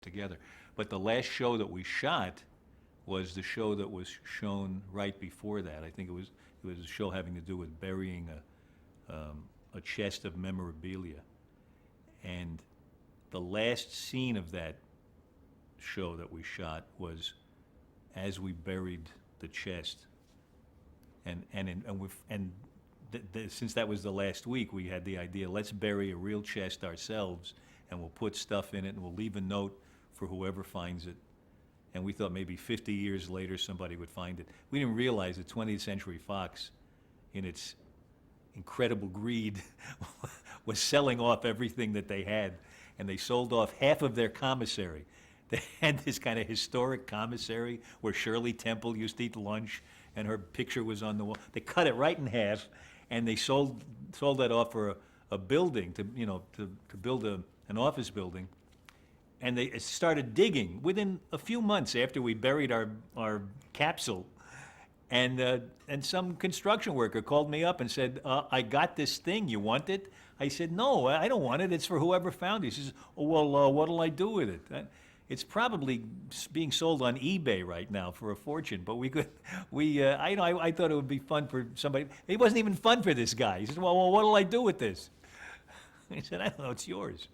together. But the last show that we shot was the show that was shown right before that. I think it was a show having to do with burying a chest of memorabilia. And the last scene of that show that we shot was as we buried the chest. Since that was the last week, we had the idea, let's bury a real chest ourselves, and we'll put stuff in it, and we'll leave a note for whoever finds it. And we thought maybe 50 years later somebody would find it. We didn't realize that 20th Century Fox, in its incredible greed, was selling off everything that they had, and they sold off half of their commissary. They had this kind of historic commissary where Shirley Temple used to eat lunch, and her picture was on the wall. They cut it right in half, and they sold that off for a building to build an office building. And they started digging within a few months after we buried our capsule. And some construction worker called me up and said, I got this thing, you want it? I said, no, I don't want it, it's for whoever found it. He says, oh, well, what'll I do with it? It's probably being sold on eBay right now for a fortune, but I thought it would be fun for somebody. It wasn't even fun for this guy. He said, well, what'll I do with this? I said, I don't know, it's yours.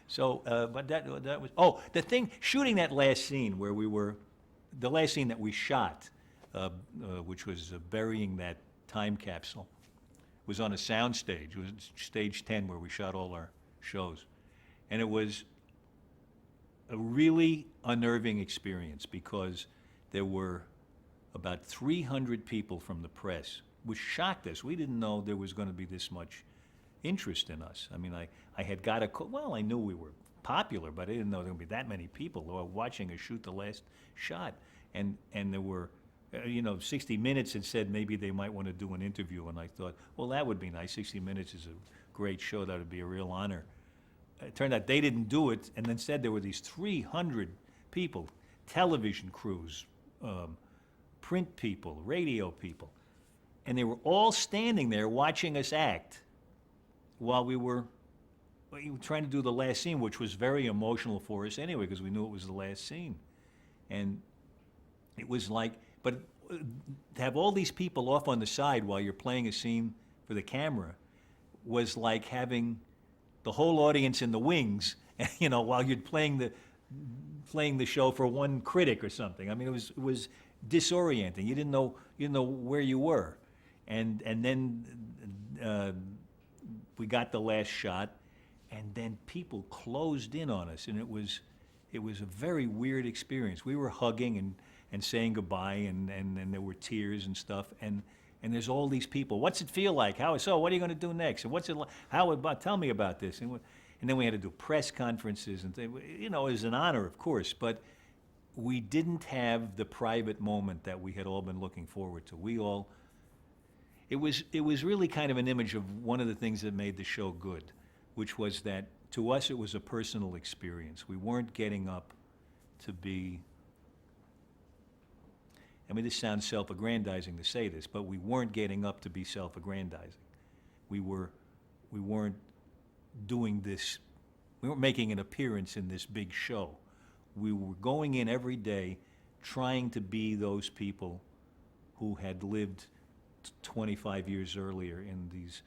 So, but that was, the thing, shooting that last scene where the last scene that we shot, which was burying that time capsule, was on a sound stage. It was stage 10 where we shot all our shows. And it was a really unnerving experience because there were about 300 people from the press, which shocked us. We didn't know there was going to be this much interest in us. I mean, I had got I knew we were popular, but I didn't know there would be that many people who were watching us shoot the last shot. And there were, 60 Minutes had said maybe they might want to do an interview, and I thought, well, that would be nice. 60 Minutes is a great show. That would be a real honor. It turned out they didn't do it, and then said there were these 300 people, television crews, print people, radio people, and they were all standing there watching us act while we were trying to do the last scene, which was very emotional for us anyway, because we knew it was the last scene. And it was like, but to have all these people off on the side while you're playing a scene for the camera was like having the whole audience in the wings, while you're playing the show for one critic or something. I mean, it was disorienting. You didn't know where you were. And then we got the last shot, and then people closed in on us, and it was a very weird experience. We were hugging and saying goodbye, and there were tears and stuff, and there's all these people. What's it feel like? So what are you going to do next? And what's it like? Tell me about this. And then we had to do press conferences, and it was an honor, of course, but we didn't have the private moment that we had all been looking forward to. It was really kind of an image of one of the things that made the show good, which was that to us it was a personal experience. We weren't getting up to be, I mean, this sounds self-aggrandizing to say this, but we weren't getting up to be self-aggrandizing. We weren't doing this, we weren't making an appearance in this big show. We were going in every day trying to be those people who had lived 25 years earlier in these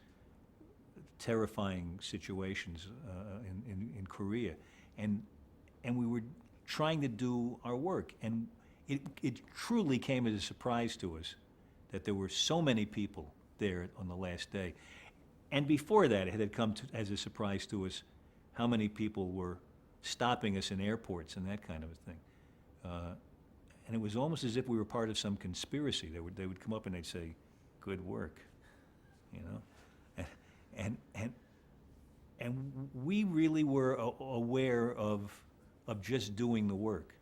terrifying situations in Korea, and we were trying to do our work, and it truly came as a surprise to us that there were so many people there on the last day. And before that, it had come as a surprise to us how many people were stopping us in airports and that kind of a thing. And it was almost as if we were part of some conspiracy. They would come up and they'd say, "Good work," and we really were aware of just doing the work,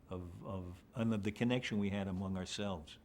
of the connection we had among ourselves.